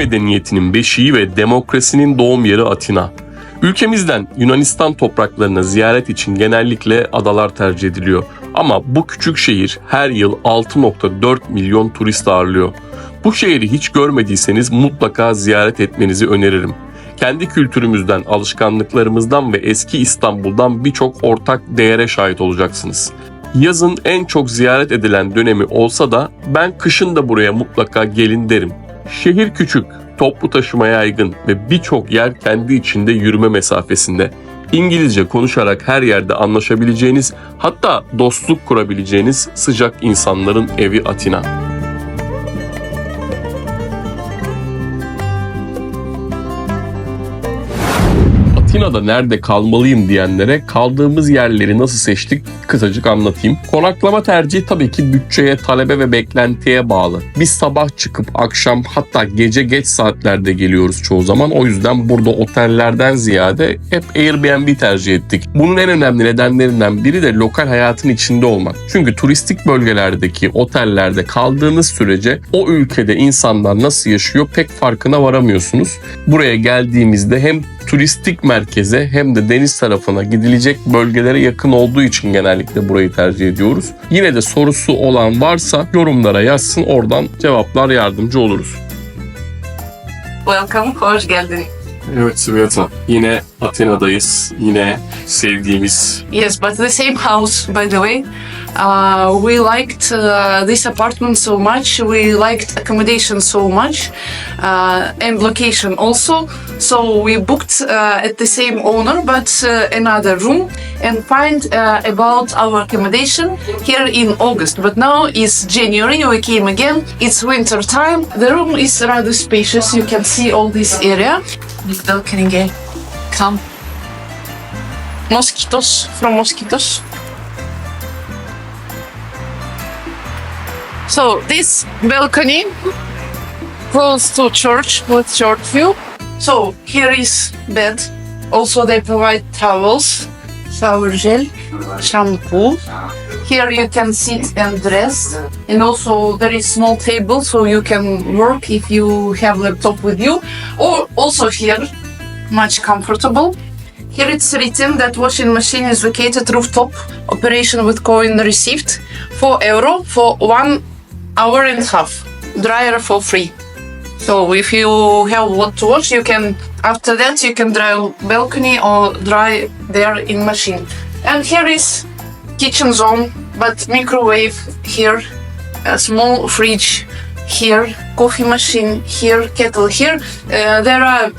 medeniyetinin beşiği ve demokrasinin doğum yeri Atina. Ülkemizden Yunanistan topraklarına ziyaret için genellikle adalar tercih ediliyor. Ama bu küçük şehir her yıl 6,4 milyon turist ağırlıyor. Bu şehri hiç görmediyseniz mutlaka ziyaret etmenizi öneririm. Kendi kültürümüzden, alışkanlıklarımızdan ve eski İstanbul'dan birçok ortak değere şahit olacaksınız. Yazın en çok ziyaret edilen dönemi olsa da ben kışın da buraya mutlaka gelin derim. Şehir küçük, toplu taşımaya yaygın ve birçok yer kendi içinde yürüme mesafesinde. İngilizce konuşarak her yerde anlaşabileceğiniz, hatta dostluk kurabileceğiniz sıcak insanların evi Atina. Atina'da nerede kalmalıyım diyenlere kaldığımız yerleri nasıl seçtik kısacık anlatayım. Konaklama tercihi tabii ki bütçeye, talebe ve beklentiye bağlı. Biz sabah çıkıp akşam hatta gece geç saatlerde geliyoruz çoğu zaman. O yüzden burada otellerden ziyade hep Airbnb tercih ettik. Bunun en önemli nedenlerinden biri de lokal hayatın içinde olmak. Çünkü turistik bölgelerdeki otellerde kaldığınız sürece o ülkede insanlar nasıl yaşıyor pek farkına varamıyorsunuz. Buraya geldiğimizde hem turistik merkeze hem de deniz tarafına gidilecek bölgelere yakın olduğu için genellikle burayı tercih ediyoruz. Yine de sorusu olan varsa yorumlara yazsın, oradan cevaplar yardımcı oluruz. Welcome, hoş geldin. Evet Sveta, yine Atina'dayız. Yine sevdiğimiz... Yes, but the same house, by the way. We liked this apartment so much. We liked accommodation so much. And location also. So we booked at the same owner, but another room. And find about our accommodation here in August. But now it's January, we came again. It's winter time. The room is rather spacious. You can see all this area. Balcony, come. Mosquitoes, from mosquitoes. So this balcony close to church with church view. So here is bed. Also they provide towels, shower gel, shampoo. Here you can sit and rest. And also there is small table so you can work if you have laptop with you. Or also here, much comfortable. Here it's written that washing machine is located rooftop, operation with coin received, €4 for 1 hour and a half, dryer for free. So if you have what to wash, you can, after that you can dry balcony or dry there in machine. And here is kitchen zone, but microwave here, a small fridge here, coffee machine here, kettle here. There are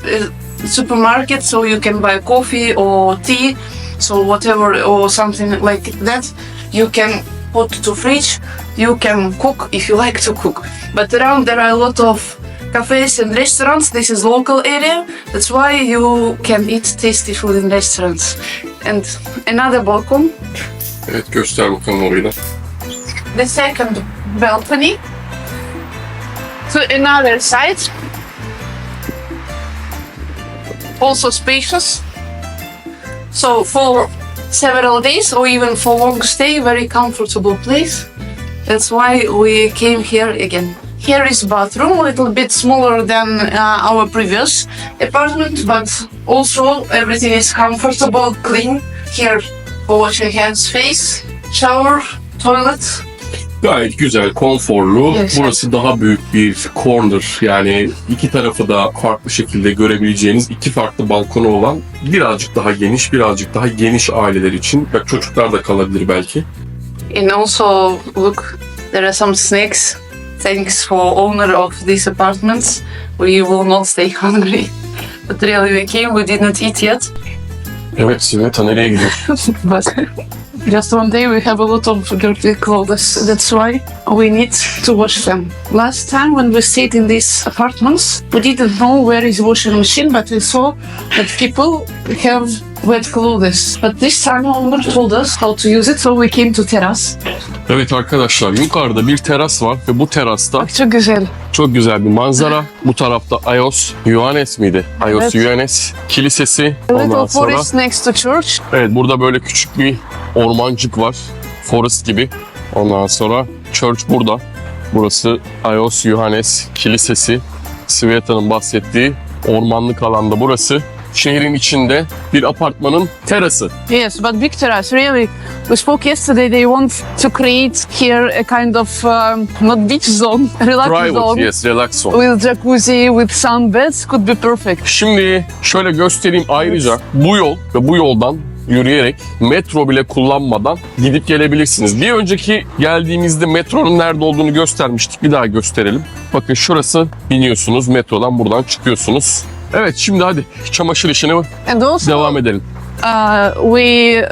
supermarket, so you can buy coffee or tea, so whatever or something like that. You can put to fridge. You can cook if you like to cook. But around there are a lot of cafes and restaurants. This is local area. That's why you can eat tasty food in restaurants. And another balcony. Evet, göster bakalım orayı da. The second balcony. To another side. Also spacious. So for several days or even for long stay, very comfortable place. That's why we came here again. Here is bathroom, a little bit smaller than our previous apartment, but also everything is comfortable, clean. Here for washing hands, face, shower, toilet. Gayet güzel, konforlu. Yes. Burası daha büyük bir corner. Yani iki tarafı da farklı şekilde görebileceğiniz iki farklı balkonu olan birazcık daha geniş aileler için. Bak, çocuklar da kalabilir belki. And also, look, there are some snacks. Thanks for owner of these apartments. We will not stay hungry. But really we came, we did not eat yet. Evet, Sveta nereye gidiyor? But just one day we have a lot of dirty clothes. That's why we need to wash them. Last time when we stayed in these apartments, we didn't know where is washing machine, but we saw that people have wet clothes. But this time owner told us how to use it, so we came to terrace. Evet arkadaşlar, yukarıda bir teras var ve bu terasta Bak çok güzel. çok güzel bir manzara. Bu tarafta Ayos Ioannes miydi? Ayos Evet. Ioannes Kilisesi. A Ondan little sonra forest next to church. evet, burada böyle küçük bir ormancık var. Forest gibi. Ondan sonra church burada. Burası Ayos Ioannes Kilisesi. Sveta'nın bahsettiği ormanlık alanda burası. Şehrin içinde bir apartmanın terası. Yes, but big terrace, really. We spoke yesterday, they want to create here a kind of, not beach zone, relax Private, zone. yes, relax zone. With jacuzzi, with sunbeds, could be perfect. Şimdi şöyle göstereyim, ayrıca bu yol ve bu yoldan yürüyerek metro bile kullanmadan gidip gelebilirsiniz. Bir önceki geldiğimizde metronun nerede olduğunu göstermiştik. Bir daha gösterelim. Bakın şurası, biniyorsunuz metrodan, buradan çıkıyorsunuz. Evet, şimdi hadi çamaşır işine And also, devam edelim. we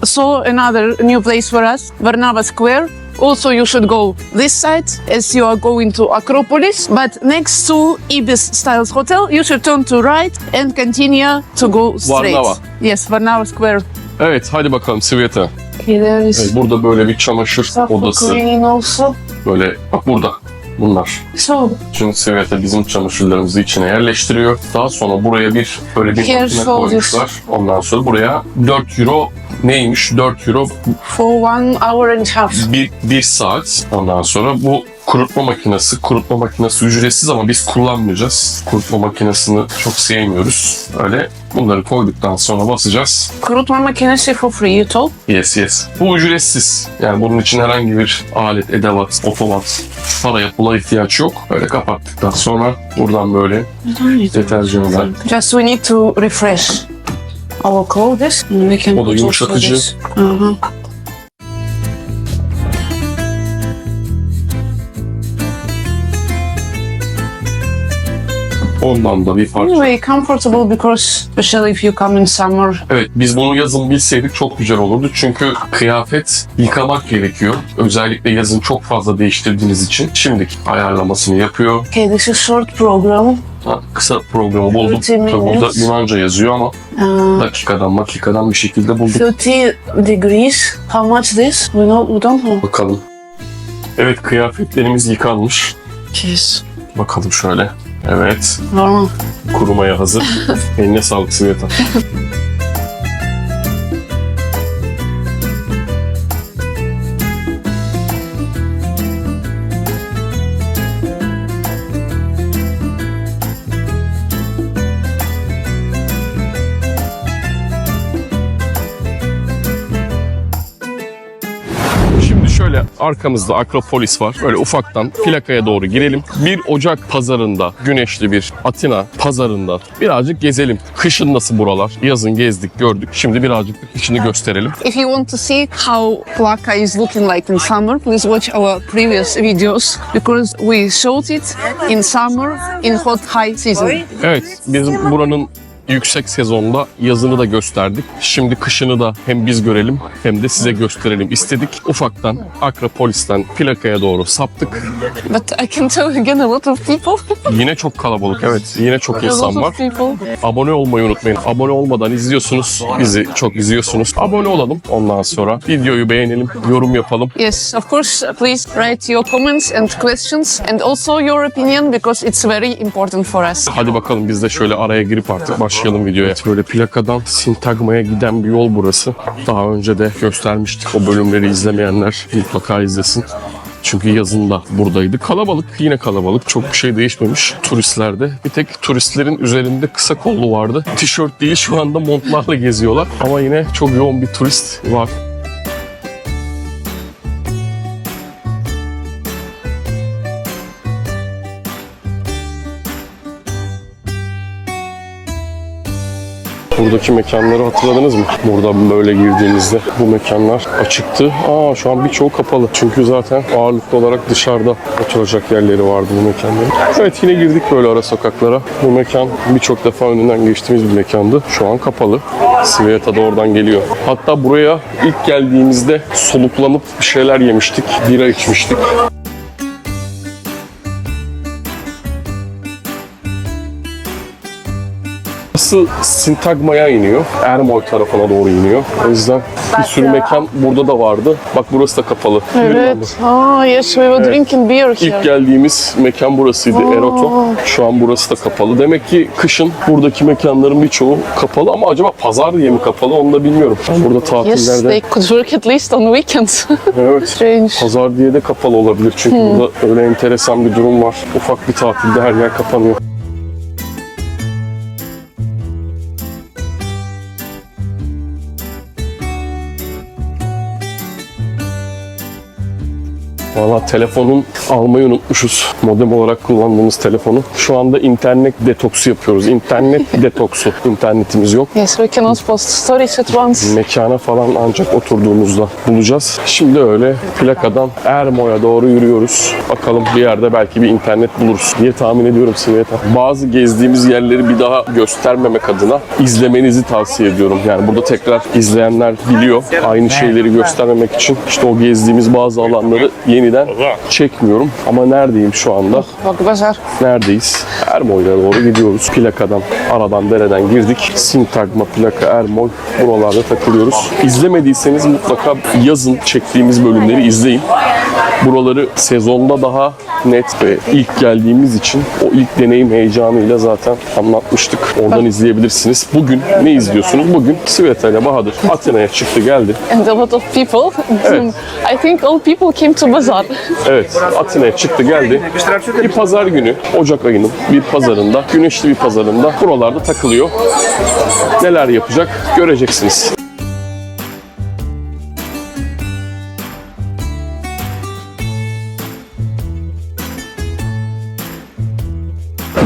saw another new place for us, Varnava Square. Also, you should go this side as you are going to Acropolis. But next to Ibis Styles Hotel, you should turn to right and continue to go straight. Varnava. Yes, Varnava Square. Evet, hadi bakalım Sveta. Okay, there is Evet, burada böyle bir çamaşır odası. cleaning also. Böyle bak burada bunlar. So, Şimdi Sveta bizim çamaşırlarımızı içine yerleştiriyor. Daha sonra buraya böyle bir Here makine shows koymuşlar. Ondan sonra buraya 4 euro neymiş? 4 euro for 1 hour and a half. bir saat. Ondan sonra bu kurutma makinesi ücretsiz ama biz kullanmayacağız. Kurutma makinesini çok sevmiyoruz. Öyle bunları koyduktan sonra basacağız. Kurutma makinesi for free, you told? Yes. Bu ücretsiz. Yani bunun için herhangi bir alet, edevat, otomat, paraya, pula ihtiyaç yok. Öyle kapattıktan sonra buradan böyle deterjanlar. Just we need to refresh our clothes. And we can O da put yumuşatıcı. also this. Uh-huh. Ondan da bir parça. Anyway, comfortable because especially if you come in summer. Evet, biz bunu yazın bilseydik çok güzel olurdu. Çünkü kıyafet yıkamak gerekiyor. Özellikle yazın çok fazla değiştirdiğiniz için. Şimdiki ayarlamasını yapıyor. Okay, this is short program. Kısa programı buldum. 30 Tabii burada minutes. Yunanca yazıyor ama Uh, dakikadan bir şekilde bulduk. 30 degrees. How much this? We don't know. Bakalım. Evet, kıyafetlerimiz yıkanmış. Yes. Bakalım şöyle. Evet, Normal. kurumaya hazır. Eline sağlık Sveta. Şimdi şöyle arkamızda Akropolis var. Böyle ufaktan plakaya doğru girelim. 1 Ocak pazarında, güneşli bir Atina pazarında birazcık gezelim. Kışın nasıl buralar? Yazın gezdik, gördük. Şimdi birazcık da kışını gösterelim. If you want to see how Plaka is looking like in summer, please watch our previous videos because we showed it in summer in hot high season. Evet, biz buranın yüksek sezonda yazını da gösterdik. Şimdi kışını da hem biz görelim hem de size gösterelim istedik. Ufaktan Akropolis'ten plakaya doğru saptık. But I can tell again a lot of people. Yine çok kalabalık, evet. Yine çok A lot insan var. of people. Abone olmayı unutmayın. Abone olmadan izliyorsunuz. Bizi çok izliyorsunuz. Abone olalım. Ondan sonra videoyu beğenelim, yorum yapalım. Yes, of course, please write your comments and questions and also your opinion because it's very important for us. Hadi bakalım biz de şöyle araya girip artık başlayalım videoya. Böyle plakadan Sintagma'ya giden bir yol burası. Daha önce de göstermiştik. O bölümleri izlemeyenler mutlaka izlesin. Çünkü yazın da buradaydı. Kalabalık, yine kalabalık. Çok bir şey değişmemiş turistlerde. Bir tek turistlerin üzerinde kısa kollu vardı. Tişört değil, şu anda montlarla geziyorlar. Ama yine çok yoğun bir turist var. Buradaki mekanları hatırladınız mı? Buradan böyle girdiğimizde bu mekanlar açıktı. Şu an birçoğu kapalı. Çünkü zaten ağırlıklı olarak dışarıda oturacak yerleri vardı bu mekanların. Evet, yine girdik böyle ara sokaklara. Bu mekan birçok defa önünden geçtiğimiz bir mekandı. Şu an kapalı. Sveta da oradan geliyor. Hatta buraya ilk geldiğimizde soluklanıp bir şeyler yemiştik. Bira içmiştik. Burası Sintagma'ya iniyor. Ermoy tarafına doğru iniyor. O yüzden bir sürü mekan burada da vardı. Bak burası da kapalı. Evet. Yes, we were drinking beer İlk here. geldiğimiz mekan burasıydı, Eroto. Şu an burası da kapalı. Demek ki kışın buradaki mekanların birçoğu kapalı ama acaba pazar diye mi kapalı onu da bilmiyorum. Ben burada Yes, tatillerde... they could work at least on weekends. Evet. Strange. Pazar diye de kapalı olabilir. Çünkü burada öyle enteresan bir durum var. Ufak bir tatilde her yer kapanıyor. Valla telefonun almayı unutmuşuz. Modem olarak kullandığımız telefonu. Şu anda internet detoksu yapıyoruz. İnternet detoksu. İnternetimiz yok. Yes, we cannot post stories at once. Mekana falan ancak oturduğumuzda bulacağız. Şimdi öyle plakadan Ermoy'a doğru yürüyoruz. Bakalım bir yerde belki bir internet buluruz diye tahmin ediyorum Sveta. Bazı gezdiğimiz yerleri bir daha göstermemek adına izlemenizi tavsiye ediyorum. Yani burada tekrar izleyenler biliyor. Aynı şeyleri göstermemek için işte o gezdiğimiz bazı alanları yeniden çekmiyorum. Ama neredeyim şu anda? Bak bazar. Neredeyiz? Ermoy'a doğru gidiyoruz. Plakadan, aradan, dereden girdik. Sintagma, plaka, Ermoy. Buralarda takılıyoruz. İzlemediyseniz mutlaka yazın çektiğimiz bölümleri izleyin. Buraları sezonda daha net ve ilk geldiğimiz için o ilk deneyim heyecanıyla zaten anlatmıştık. Oradan izleyebilirsiniz. Bugün ne izliyorsunuz? Bugün Sveta ile Bahadır Atina'ya çıktı geldi. And a lot of people. Evet. I think all people came to bazaar. Evet, Atina'ya çıktı geldi. Bir pazar günü, Ocak ayının bir pazarında, güneşli bir pazarında buralarda takılıyor. Neler yapacak göreceksiniz.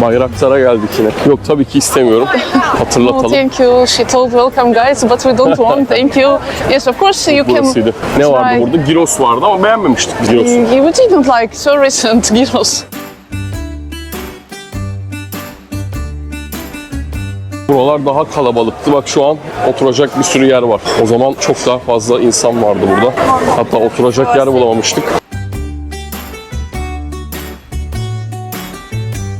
Bayraktar'a geldik yine. Yok tabii ki istemiyorum. Oh, Hatırlatalım. thank you. She told welcome guys, but we don't want. Thank you. Yes, of course you can. Burasıydı. Ne vardı try. burada? Gyros vardı ama beğenmemiştik biz Gyros'u. You didn't like so recent gyros. Buralar daha kalabalıktı. Bak şu an oturacak bir sürü yer var. O zaman çok daha fazla insan vardı burada. Hatta oturacak yer bulamamıştık.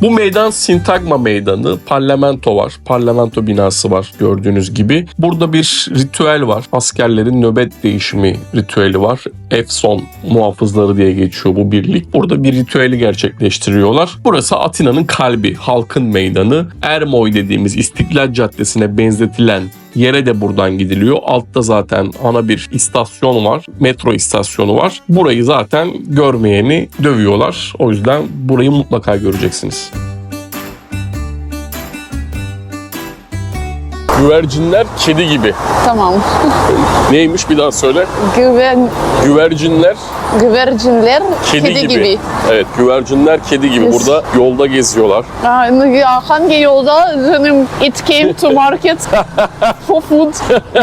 Bu meydan Sintagma Meydanı. Parlamento var. Parlamento binası var gördüğünüz gibi. Burada bir ritüel var. Askerlerin nöbet değişimi ritüeli var. Efson muhafızları diye geçiyor bu birlik. Burada bir ritüeli gerçekleştiriyorlar. Burası Atina'nın kalbi, halkın meydanı. Ermoy dediğimiz İstiklal Caddesi'ne benzetilen yere de buradan gidiliyor. Altta zaten ana bir istasyon var. Metro istasyonu var. Burayı zaten görmeyeni dövüyorlar. O yüzden burayı mutlaka göreceksiniz. Güvercinler kedi gibi. Tamam. Neymiş bir daha söyle. Güvercinler Güvercinler kedi gibi. Evet, güvercinler kedi gibi. Yes. Burada yolda geziyorlar. Hangi yolda? Canım, it came to market for food.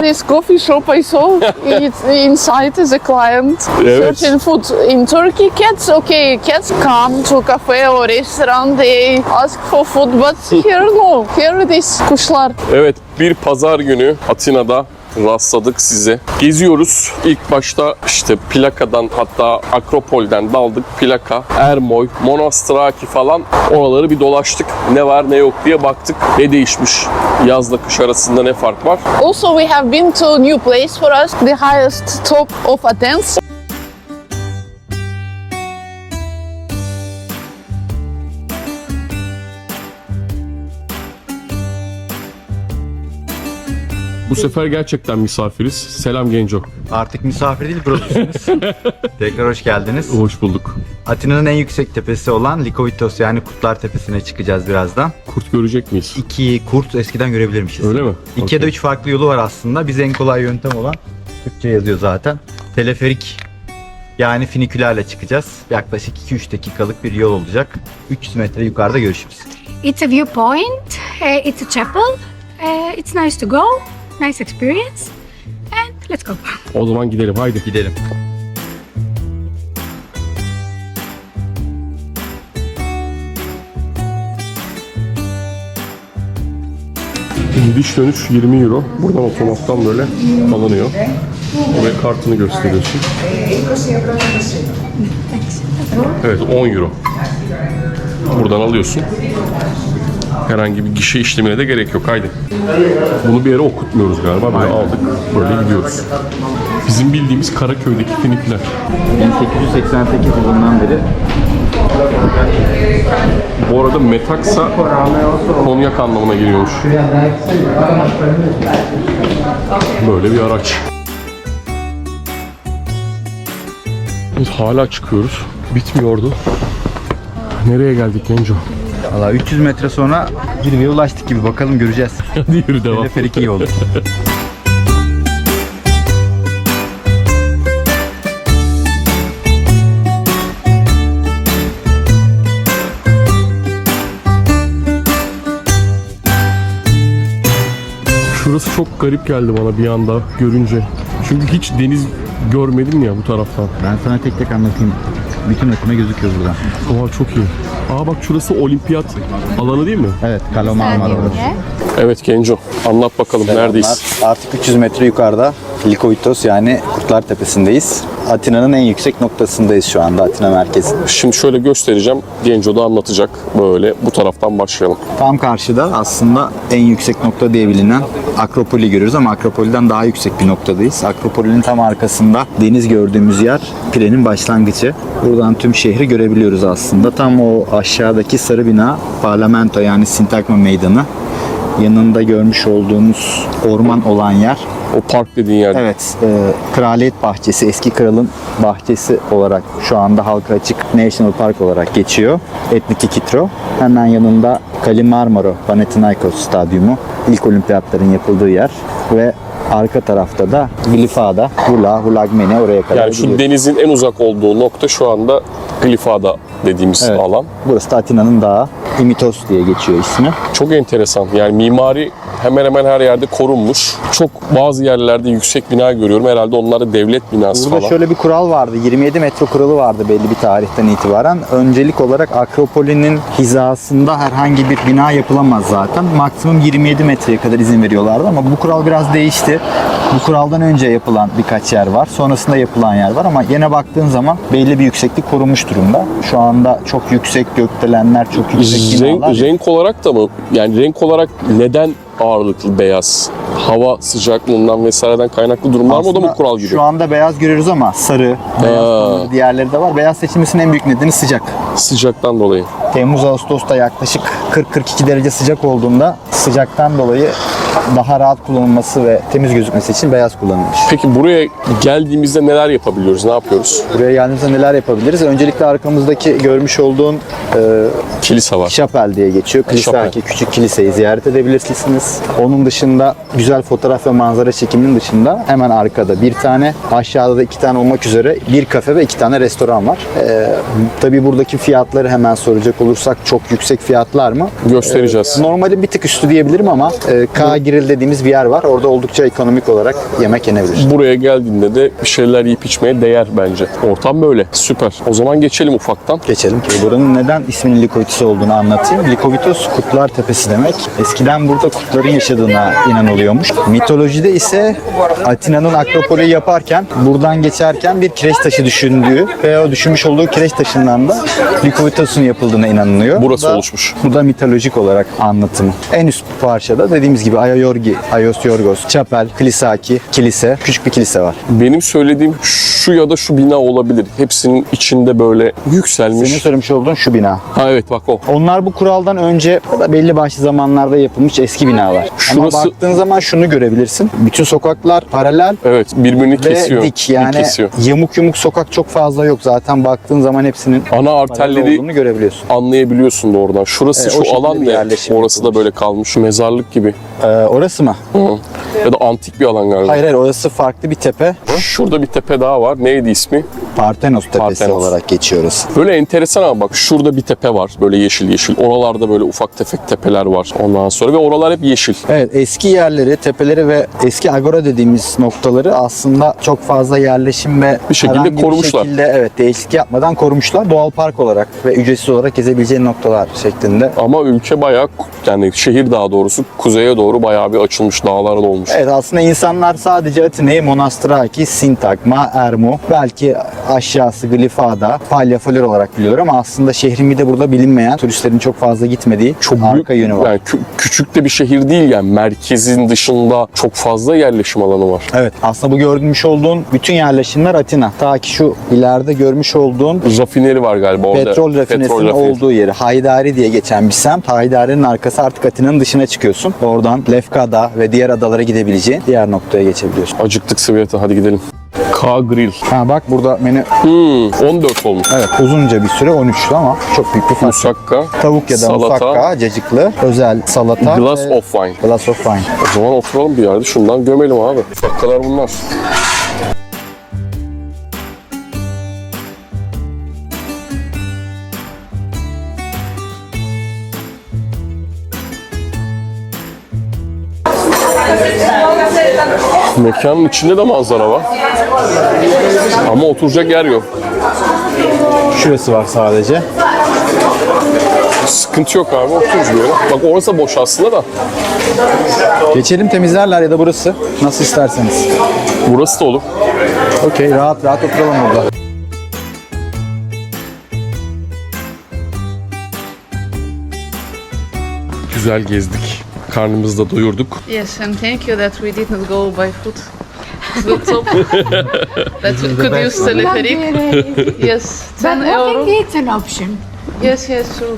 This coffee shop I saw, it's inside is a client Evet. searching food. In Turkey, cats come to cafe or restaurant, they ask for food, but here no. Here it is kuşlar. Evet, bir pazar günü Atina'da rastladık size. Geziyoruz. İlk başta işte plakadan hatta Akropol'den daldık. Plaka, Ermoy, Monastraki falan oraları bir dolaştık. Ne var ne yok diye baktık. Ne değişmiş? Yazla kış arasında ne fark var? Also, we have been to a new place for us, the highest top of Athens. Bu sefer gerçekten misafiriz. Selam Genco. Artık misafir değil buradasınız. Tekrar hoş geldiniz. Hoş bulduk. Atina'nın en yüksek tepesi olan Likovitos yani Kurtlar Tepesi'ne çıkacağız birazdan. Kurt görecek miyiz? 2 kurt eskiden görebilirmişiz. Öyle mi? 2 ya da Okey. 3 farklı yolu var aslında. Biz en kolay yöntem olan Türkçe yazıyor zaten. Teleferik yani finikülerle çıkacağız. Yaklaşık 2-3 dakikalık bir yol olacak. 300 metre yukarıda görüşürüz. It's a viewpoint, it's a chapel, it's nice to go, nice experience, and let's go. O zaman gidelim haydi. Gidelim. Gidiş dönüş 20 euro. Buradan otomattan böyle alınıyor. Oraya kartını gösteriyorsun. Evet 10 euro. Buradan alıyorsun. Herhangi bir gişe işlemine de gerek yok. Haydi. Bunu bir yere okutmuyoruz galiba. Böyle aldık. Böyle gidiyoruz. Bizim bildiğimiz Karaköy'deki finiküler. 1888 yılından beri. Bu arada metaksa konyak anlamına geliyormuş. Böyle bir araç. Biz hala çıkıyoruz. Bitmiyordu. Nereye geldik Genco? Valla 300 metre sonra zirveye ulaştık gibi, bakalım göreceğiz. Hadi yürü devam. Teleferik iyi oldu. Şurası çok garip geldi bana bir anda görünce. Çünkü hiç deniz görmedim ya bu taraftan. Ben sana tek tek anlatayım. Bütün akıma gözüküyor buradan. Oha çok iyi. Aa bak şurası olimpiyat alanı değil mi? Evet, Kalomar orası. Evet Genco, anlat bakalım neredeyiz? Artık 300 metre yukarıda Likovitos, yani Kurtlar Tepesi'ndeyiz. Atina'nın en yüksek noktasındayız şu anda, Atina merkezi. Şimdi şöyle göstereceğim. Genco da anlatacak. Böyle bu taraftan başlayalım. Tam karşıda aslında en yüksek nokta diye bilinen Akropol'i görüyoruz ama Akropol'den daha yüksek bir noktadayız. Akropol'ün tam arkasında deniz gördüğümüz yer Pire'nin başlangıcı. Buradan tüm şehri görebiliyoruz aslında. Tam o aşağıdaki sarı bina Parlamento, yani Sintagma Meydanı. Yanında görmüş olduğumuz orman olan yer. O park dediğin yer. Evet, Kraliyet Bahçesi, eski kralın bahçesi olarak şu anda halka açık National Park olarak geçiyor. Etniki Kitro. Hemen yanında Kalimarmaro Panathinaikos Stadyumu, ilk olimpiyatların yapıldığı yer ve arka tarafta da Glifada, Hulagmene, oraya kadar Yani şu gidiyoruz. denizin en uzak olduğu nokta şu anda Glifada dediğimiz Evet. alan. Burası da Atina'nın dağı. Imitos diye geçiyor ismi. Çok enteresan. Yani mimari hemen hemen her yerde korunmuş. Çok bazı yerlerde yüksek bina görüyorum. Herhalde onlar da devlet binası Burada falan. şöyle bir kural vardı. 27 metre kuralı vardı belli bir tarihten itibaren. Öncelik olarak Akropoli'nin hizasında herhangi bir bina yapılamaz zaten. Maksimum 27 metreye kadar izin veriyorlardı ama bu kural biraz değişti. Bu kuraldan önce yapılan birkaç yer var. Sonrasında yapılan yer var ama yine baktığın zaman belli bir yükseklik korunmuş durumda. Şu anda çok yüksek gökdelenler, çok yüksek binalar. Renk olarak da mı? Yani renk olarak neden ağırlıklı beyaz? Hava sıcaklığından vesaireden kaynaklı durumlar mı? O da mı kural gibi? Şu anda beyaz görüyoruz ama sarı, beyaz diğerleri de var. Beyaz seçilmesinin en büyük nedeni sıcak. Sıcaktan dolayı. Temmuz-Ağustos'ta yaklaşık 40-42 derece sıcak olduğunda sıcaktan dolayı daha rahat kullanılması ve temiz gözükmesi için beyaz kullanılmış. Peki buraya geldiğimizde neler yapabiliyoruz? Ne yapıyoruz? Buraya geldiğimizde neler yapabiliriz? Öncelikle arkamızdaki görmüş olduğun Kilise var. Şapel diye geçiyor. Kilisaki, küçük kiliseyi ziyaret edebilirsiniz. Onun dışında güzel fotoğraf ve manzara çekiminin dışında hemen arkada bir tane, aşağıda da 2 tane olmak üzere bir kafe ve 2 tane restoran var. Tabii buradaki fiyatları hemen soracak olursak çok yüksek fiyatlar mı? Göstereceğiz. Normali bir tık üstü diyebilirim ama K Grill dediğimiz bir yer var. Orada oldukça ekonomik olarak yemek yenebilir. Buraya geldiğinde de bir şeyler yiyip içmeye değer bence. Ortam böyle. Süper. O zaman geçelim ufaktan. Geçelim. Buranın neden isminin Likovitos olduğunu anlatayım. Likovitos Kurtlar Tepesi demek. Eskiden burada kurtların yaşadığına inanılıyormuş. Mitolojide ise Atina'nın Akropolü yaparken buradan geçerken bir kireç taşı düşündüğü ve o düşünmüş olduğu kireç taşından da Likovitos'un yapıldığına inanılıyor. Burası oluşmuş. Bu da mitolojik olarak anlatımı. En üst parçada dediğimiz gibi Aios Yorgos, Çapel, Kilisaki, kilise, küçük bir kilise var. Benim söylediğim şu ya da şu bina olabilir. Hepsinin içinde böyle yükselmiş. Senin söylemiş olduğun şu bina. Ha evet bak o. Onlar bu kuraldan önce da belli başlı zamanlarda yapılmış eski binalar. Şurası- Ama baktığın zaman şunu görebilirsin. Bütün sokaklar paralel Evet birbirini ve kesiyor. dik. Yani Kesiyor. yamuk sokak çok fazla yok. Zaten baktığın zaman hepsinin Ana paralel arterleri olduğunu görebiliyorsun. anlayabiliyorsun da oradan. Şurası O şu şekilde alan bir ne? yerleşim Orası da yapılmış. böyle kalmış. Mezarlık gibi. Orası mı? Hı. Ya da antik bir alan galiba. Hayır, orası farklı bir tepe. Şurada bir tepe daha var. Neydi ismi? Parthenos Tepesi Parthenos. olarak geçiyor orası. Böyle enteresan ama bak şurada bir tepe var. Böyle yeşil yeşil. Oralarda böyle ufak tefek tepeler var ondan sonra ve oralar hep yeşil. Evet, eski yerleri, tepeleri ve eski agora dediğimiz noktaları aslında çok fazla yerleşim ve Bir şekilde herhangi korumuşlar. Bir şekilde evet değişiklik yapmadan korumuşlar. Doğal park olarak ve ücretsiz olarak gezebileceğin noktalar şeklinde. Ama ülke bayağı yani şehir daha doğrusu kuzeye doğru bayağı bir açılmış. Dağlara dolmuş. Evet, aslında insanlar sadece Atina'yı Monastraki, Sintagma, Ermo, belki aşağısı Glifada, Palya Flor olarak biliyor ama aslında şehrin bir de burada bilinmeyen, turistlerin çok fazla gitmediği Çok arka büyük, yönü var. yani küçük de bir şehir değil yani. Merkezin dışında çok fazla yerleşim alanı var. Evet, aslında bu görmüş olduğun bütün yerleşimler Atina. Ta ki şu ileride görmüş olduğun Rafineri var galiba orada. petrol rafinesinin rafineri. olduğu yeri. Haydari diye geçen bir semt. Haydari'nin arkası artık Atina'nın dışına çıkıyorsun. Oradan Lefkada ve diğer adalara gidebileceğin diğer noktaya geçebiliyorsun. Acıktık Sveta, hadi gidelim. K Grill. Ha bak burada menü 14 olmuş. evet uzunca bir süre 13'lü ama çok büyük bir fark. Musakka, Tavuk ya da salata, musakka, cacıklı, özel salata glass ve of wine. glass of wine. O zaman oturalım bir yerde, şundan gömelim abi. Musakkalar bunlar. Mekanın içinde de manzara var. Ama oturacak yer yok. Şurası var sadece. Sıkıntı yok abi, otururuz bir yere. Bak orası boş aslında da. Geçelim, temizlerler ya da burası. Nasıl isterseniz. Burası da olur. Okey, rahat rahat oturalım burada. Güzel gezdik. Karnımızı da doyurduk. Yes, and thank you that we didn't go by foot. The top. That we could use telepheric. Yes, 10 But euro. walking it's an option. Yes, yes, sure.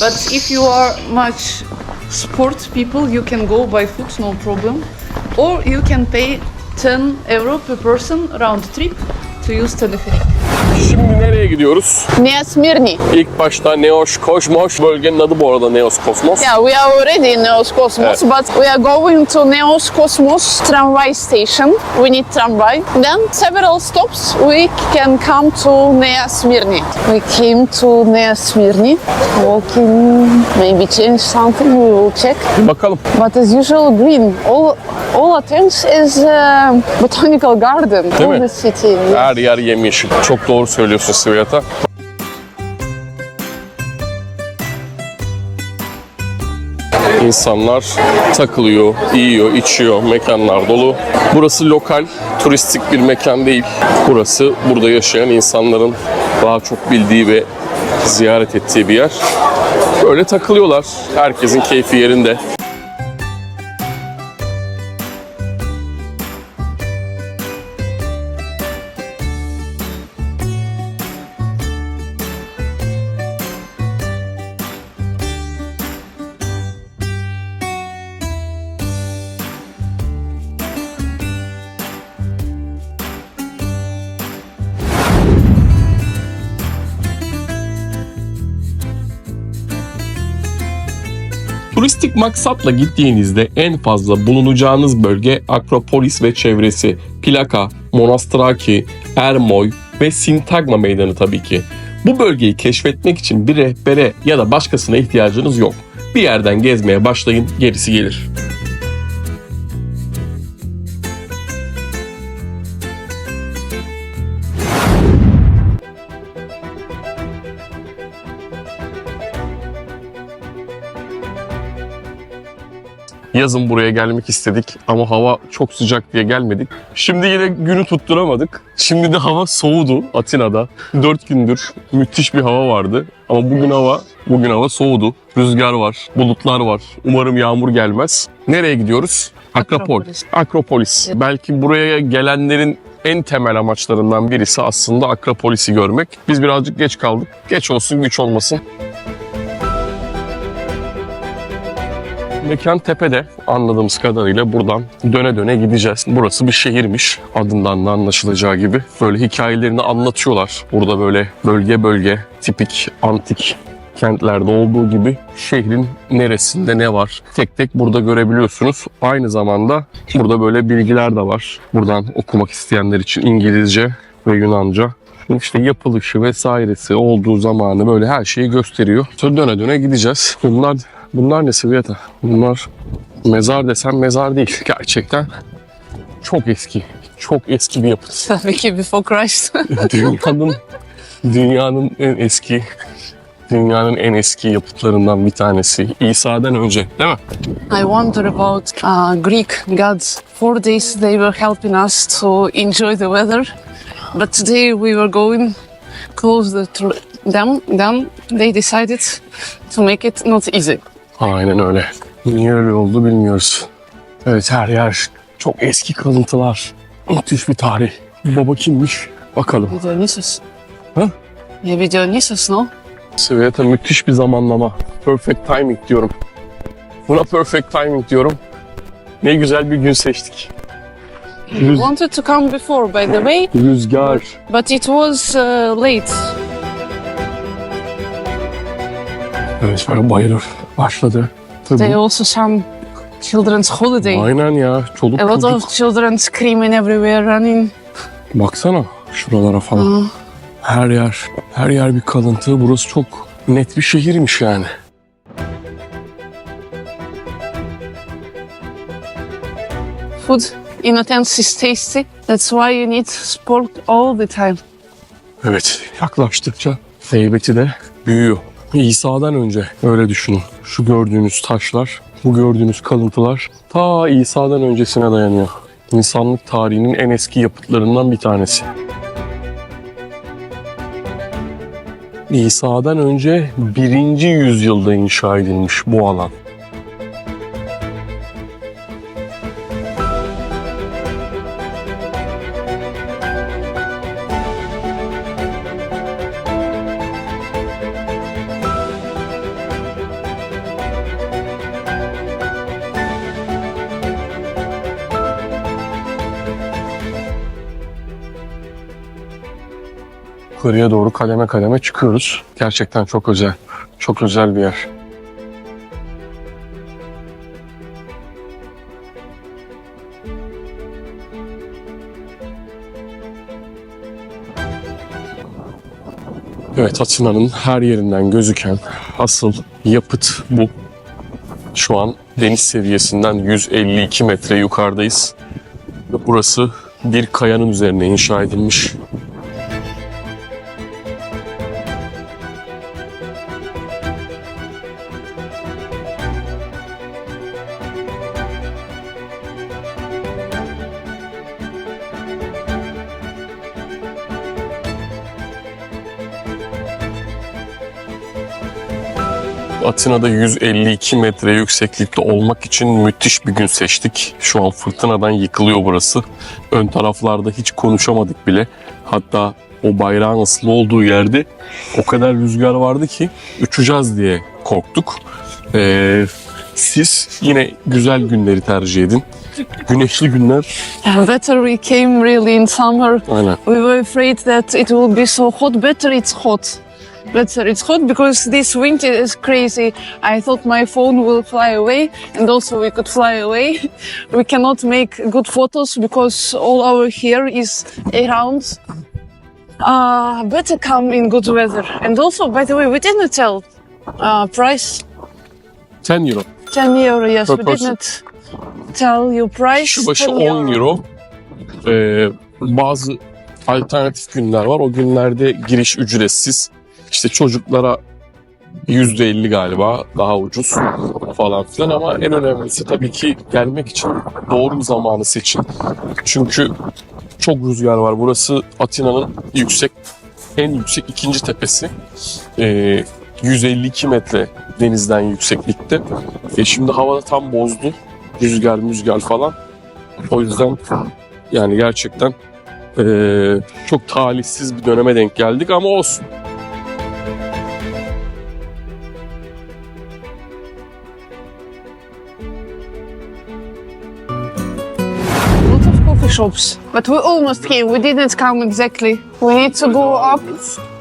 But if you are much sport people, you can go by foot, no problem. Or you can pay 10 euro per person round trip to use telepheric. Şimdi nereye gidiyoruz? Nea Smyrni. İlk başta Neos Kosmos. Bölgenin adı bu arada Neos Kosmos. Yeah, we are already in Neos Cosmos, but we are going to Neos Cosmos tramway station. We need tramway. Then several stops we can come to Nea Smyrni. We came to Nea Smyrni. Walking, maybe change something, we will check. Bakalım. But as usual, green. All Athens is botanical garden. Değil All mi? the city. Her yer yemyeşil. Çok doğru söylüyorsun Sveta. İnsanlar takılıyor, yiyor, içiyor, mekanlar dolu. Burası lokal, turistik bir mekan değil. Burası burada yaşayan insanların daha çok bildiği ve ziyaret ettiği bir yer. Böyle takılıyorlar. Herkesin keyfi yerinde. Turistik maksatla gittiğinizde en fazla bulunacağınız bölge Akropolis ve çevresi, Plaka, Monastraki, Ermoy ve Sintagma meydanı tabii ki. Bu bölgeyi keşfetmek için bir rehbere ya da başkasına ihtiyacınız yok. Bir yerden gezmeye başlayın, gerisi gelir. Yazın buraya gelmek istedik ama hava çok sıcak diye gelmedik. Şimdi yine günü tutturamadık. Şimdi de hava soğudu Atina'da. 4 gündür müthiş bir hava vardı. Ama bugün hava soğudu. Rüzgar var, bulutlar var. Umarım yağmur gelmez. Nereye gidiyoruz? Akropolis. Akropolis. Belki buraya gelenlerin en temel amaçlarından birisi aslında Akropolis'i görmek. Biz birazcık geç kaldık. Geç olsun, güç olmasın. Mekan tepede, anladığımız kadarıyla buradan döne döne gideceğiz. Burası bir şehirmiş, adından da anlaşılacağı gibi. Böyle hikayelerini anlatıyorlar. Burada böyle bölge bölge tipik antik kentlerde olduğu gibi şehrin neresinde ne var tek tek burada görebiliyorsunuz. Aynı zamanda burada böyle bilgiler de var. Buradan okumak isteyenler için İngilizce ve Yunanca. İşte yapılışı vesairesi olduğu zamanı böyle her şeyi gösteriyor. Sonra döne döne gideceğiz. Bunlar ne Sveta? Bunlar mezar desem mezar değil. Gerçekten çok eski. Çok eski bir yapıt. Tabii ki before Christ. Dünyanın en eski yapıtlarından bir tanesi. İsa'dan önce, değil mi? I wonder about Greek gods. 4 days they were helping us to enjoy the weather. But today we were going close to them. Then they decided to make it not easy. Aynen öyle. Niye öyle oldu bilmiyoruz. Evet, her yer çok eski kalıntılar. Müthiş bir tarih. Baba kimmiş? Bakalım. Dionysus. Ha? Maybe Dionysus, no? Sveta müthiş bir zamanlama. Perfect timing diyorum. Buna perfect timing diyorum. Ne güzel bir gün seçtik. We wanted to come before, by the way, Rüzgar. but it was late. Evet, böyle bayılır. Başladı. Tabii. They also some children's holiday. Aynen ya. Çoluk A lot çocuk. of children screaming everywhere, running. Baksana şuralara falan. Her yer bir kalıntı. Burası çok net bir şehirmiş yani. Food in Athens is tasty. That's why you need sport all the time. Evet, yaklaştıkça heybeti de büyüyor. İsa'dan önce öyle düşünün. Şu gördüğünüz taşlar, bu gördüğünüz kalıntılar ta İsa'dan öncesine dayanıyor. İnsanlık tarihinin en eski yapıtlarından bir tanesi. İsa'dan önce 1. yüzyılda inşa edilmiş bu alan. Yukarıya doğru kademe kademe çıkıyoruz. Gerçekten çok özel. Çok özel bir yer. Evet, Atina'nın her yerinden gözüken asıl yapıt bu. Şu an deniz seviyesinden 152 metre yukarıdayız. Ve burası bir kayanın üzerine inşa edilmiş. Atina'da 152 metre yükseklikte olmak için müthiş bir gün seçtik. Şu an fırtınadan yıkılıyor burası. Ön taraflarda hiç konuşamadık bile. Hatta o bayrağın asılı olduğu yerde o kadar rüzgar vardı ki uçacağız diye korktuk. Siz yine güzel günleri tercih edin. Güneşli günler. And better we came really in summer. Aynen. We were afraid that it will be so hot. Better it's hot. Better it's hot because this winter is crazy. I thought my phone will fly away and also we could fly away. We cannot make good photos because all our hair is around. Better come in good weather. And also, by the way, we didn't tell price. 10 euro. 10 euro, yes. Per We person. didn't tell you price. Şu başı 10 10 euro. Bazı alternatif günler var. O günlerde giriş ücretsiz. İşte çocuklara %50 galiba daha ucuz falan filan, ama en önemlisi tabii ki gelmek için doğru zamanı seçin. Çünkü çok rüzgar var. Burası Atina'nın en yüksek ikinci tepesi. 152 metre denizden yükseklikte. Şimdi hava tam bozdu. Rüzgar falan. O yüzden yani gerçekten çok talihsiz bir döneme denk geldik ama olsun. Lot of coffee shops, but we almost came. We didn't come exactly. We need to go up.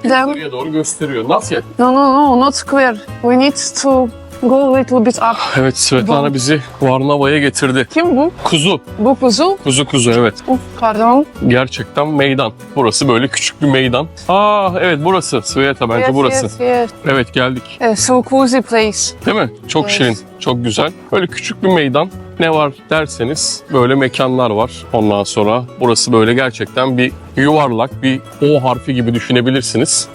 Then Buraya doğru gösteriyor. Nasıl ya? no, not square. We need to go a little bit up. Evet, Svetlana bizi Varnava'ya getirdi. Kim bu? Kuzu. Bu kuzu. Kuzu evet. Pardon. Gerçekten meydan. Burası böyle küçük bir meydan. Evet, burası. Sveta bence burası. Yes. Evet, geldik. So cozy place. Değil mi? Çok Evet. şirin, çok güzel. Böyle küçük bir meydan. Ne var derseniz böyle mekanlar var. Ondan sonra burası böyle gerçekten bir yuvarlak, bir O harfi gibi düşünebilirsiniz.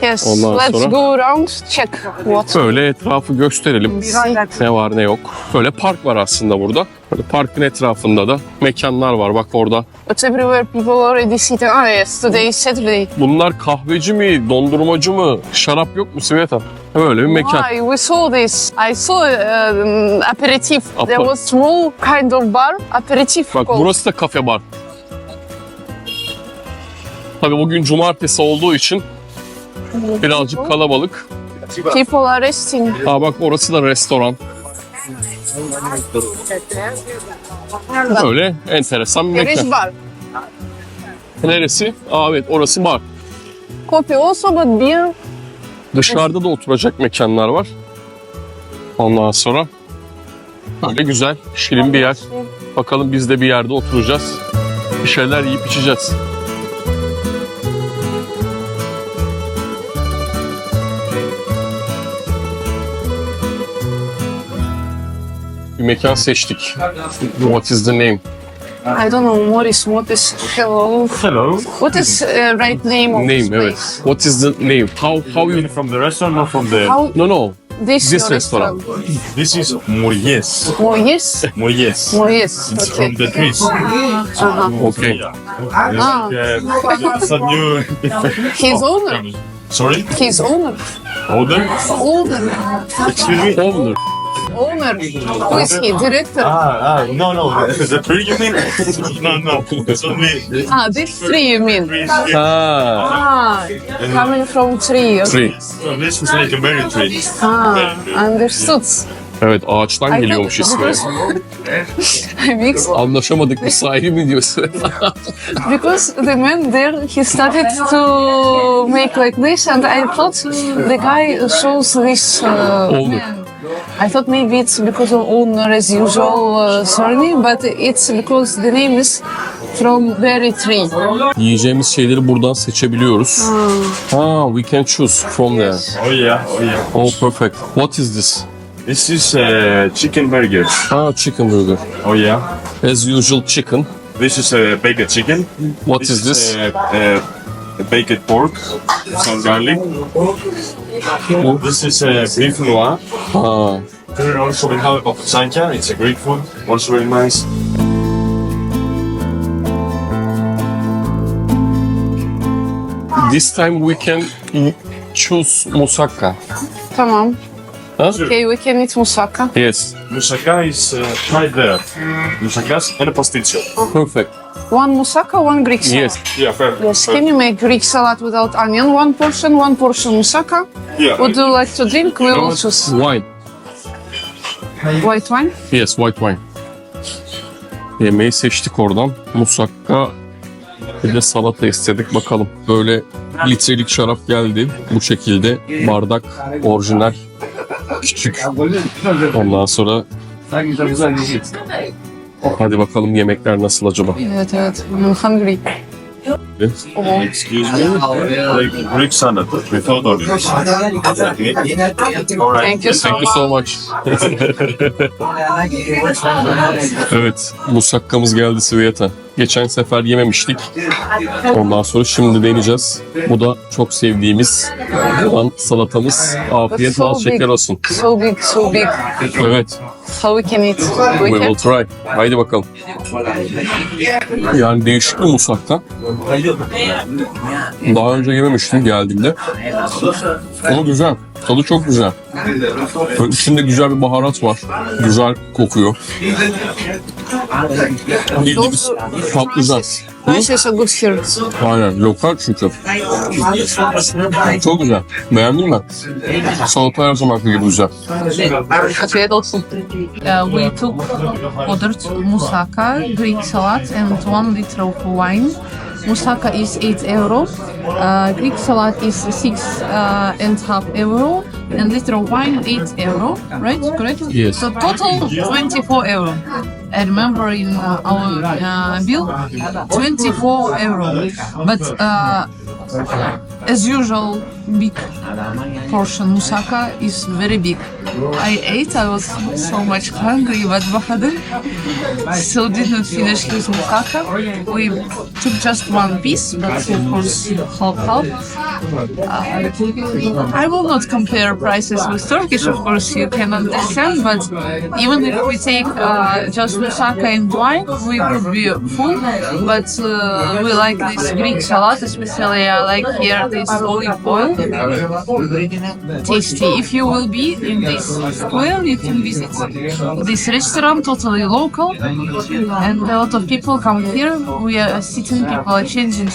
Yes, Ondan let's sonra- go around, check what. Böyle etrafı gösterelim. Ne var ne yok. Böyle park var aslında burada. Böyle parkın etrafında da mekanlar var. Bak orada. But everywhere people already sitting. Ah yes, today is Saturday. Bunlar kahveci mi, dondurmacı mı, şarap yok mu Sveta? Böyle bir mekan. Why? We saw this. I saw aperitif. There Apa- was small kind of bar, aperitif. Bak called. burası da kafe bar. Tabii bugün cumartesi olduğu için birazcık kalabalık. People are resting. Aa bak orası da restoran. Böyle enteresan bir Here is mekan. bar. Neresi? Aa evet orası bar. Coffee also, but beer. Dışarıda da oturacak mekanlar var. Ondan sonra böyle güzel, şirin bir yer. Bakalım biz de bir yerde oturacağız. Bir şeyler yiyip içeceğiz. Bir mekan seçtik. What is the name? I don't know, Morris, what is, hello. Hello. What is right name of this Name evet. place? What is the name? How you... From the restaurant or from the... How, No. this This your restaurant. This is Moyes. Moyes? Moyes. Moyes, It's okay. from the trees. Okay. Ah, It's a new... his owner. Sorry? His owner. Older? Owner. Excuse me? Owner. Owner. Who is he? Director. No. The tree you mean? No. It's only Ah, this tree you mean? Ha. Ah, coming from tree. Okay. Tree. this is like a berry tree. Ah, understood. Evet ağaçtan I geliyormuş thought ismi. because, Anlaşamadık mı sahibi mi diyorsun? because the man there, he started to make like this, and I thought the guy shows this Owner. man. I thought maybe it's because of owner as usual surname, but it's because the name is from berry tree. Yiyeceğimiz şeyleri buradan seçebiliyoruz. We can choose from there. Oh yeah. Oh perfect. What is this? This is chicken burger. Chicken burger. Oh yeah. As usual chicken. This is baked chicken. What is this? Baked pork, some garlic. This is beef noir. Here also we have sanka. It's a Greek food, also very nice. This time we can choose moussaka. Tamam. Huh? Okay, we can eat moussaka. Yes. Moussaka is right there. Moussaka and a pasticcio. Perfect. One moussaka, one Greek salad. Yes. Yeah, fair. Yes, can you make Greek salad without onion? One portion moussaka. Yeah. Would you like to drink? We will choose Wine. white wine. Yes, white wine. Yemeği seçtik oradan. Musakka bir de salata istedik. Bakalım. Böyle litrelik şarap geldi. Bu şekilde bardak orijinal küçük. Ondan sonra hadi bakalım yemekler nasıl acaba? Evet. I'm hungry. Excuse me. Like Greek salad without onions. Thank you so Thank you so much. Evet, musakkamız geldi Sveta. Geçen sefer yememiştik. Ondan sonra şimdi deneyeceğiz. Bu da çok sevdiğimiz olan salatamız. Afiyet So bal şeker big. olsun. So big. Evet, How we can eat? we will try. Haydi bakalım. Yani değişik bir musakka. Daha önce yememiştim geldiğimde. Ama güzel. Tadı çok güzel. Böyle içinde güzel bir baharat var. Güzel kokuyor. Bildiğimiz patlıcan. This is a good here. Aynen lokal çünkü. Çok güzel. Beğendin mi? Salata her zamanki gibi güzel. Afiyet olsun. We ordered moussaka, Greek salad, and 1 liter of wine. Moussaka is 8 euro. Greek salad is 6.5 euro. And liter of wine 8 euro. Right? Correct? Yes. So total 24 euro. I remember in our bill 24 euro. But as usual, big portion. Moussaka is very big. I ate, I was so much hungry, but Bahadur still didn't finish his moussaka. We took just one piece, but of course half. I will not compare prices with Turkish, of course you can understand, but even if we take just moussaka and wine, we would be full. But we like this Greek salad, especially I like here this olive oil. Tasty. If you will be in this square, you can visit this restaurant, totally local, and a lot of people come here. We are sitting, people are changing.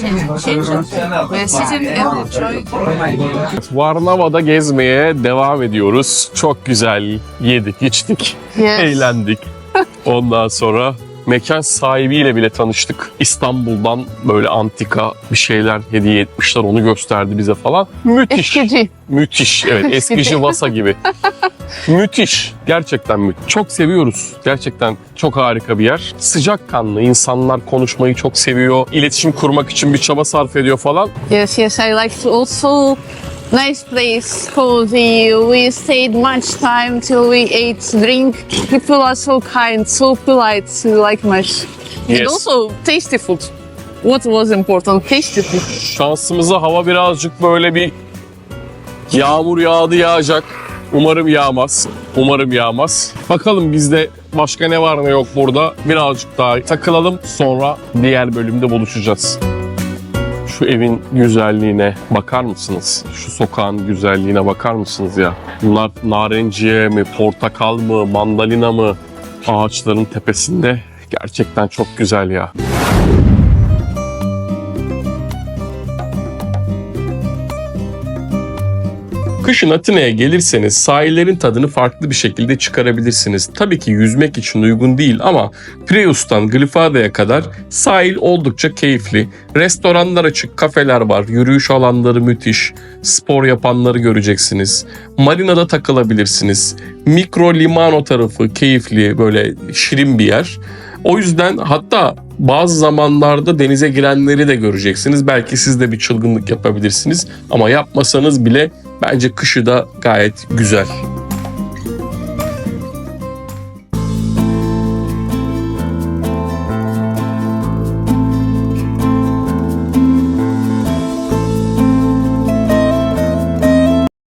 We are sitting and enjoying. Varnava'da gezmeye devam ediyoruz. Çok güzel yedik, içtik, Yes. eğlendik. Ondan sonra mekan sahibiyle bile tanıştık. İstanbul'dan böyle antika bir şeyler hediye etmişler. Onu gösterdi bize falan. Müthiş. Eskici. Müthiş. Evet, eskici Vasa gibi. Müthiş. Gerçekten müthiş. Çok seviyoruz. Gerçekten çok harika bir yer. Sıcakkanlı. İnsanlar konuşmayı çok seviyor. İletişim kurmak için bir çaba sarf ediyor falan. Yes, I like to also nice place, cozy. We stayed much time till we ate, drink. People are so kind, so polite, like much. Yes. And also tasty food. What was important? Tasty food. Şansımıza hava birazcık böyle bir yağmur yağacak. Umarım yağmaz. Umarım yağmaz. Bakalım bizde başka ne var ne yok burada. Birazcık daha takılalım. Sonra diğer bölümde buluşacağız. Şu evin güzelliğine bakar mısınız? Şu sokağın güzelliğine bakar mısınız ya? Bunlar narenciye mi, portakal mı, mandalina mı? Ağaçların tepesinde gerçekten çok güzel ya. Kışın Atina'ya gelirseniz sahillerin tadını farklı bir şekilde çıkarabilirsiniz. Tabii ki yüzmek için uygun değil ama Pireus'tan Glyfada'ya kadar sahil oldukça keyifli. Restoranlar açık, kafeler var, yürüyüş alanları müthiş, spor yapanları göreceksiniz. Marina'da takılabilirsiniz. Mikro Limano tarafı keyifli, böyle şirin bir yer. O yüzden hatta bazı zamanlarda denize girenleri de göreceksiniz. Belki siz de bir çılgınlık yapabilirsiniz ama yapmasanız bile bence kışı da gayet güzel.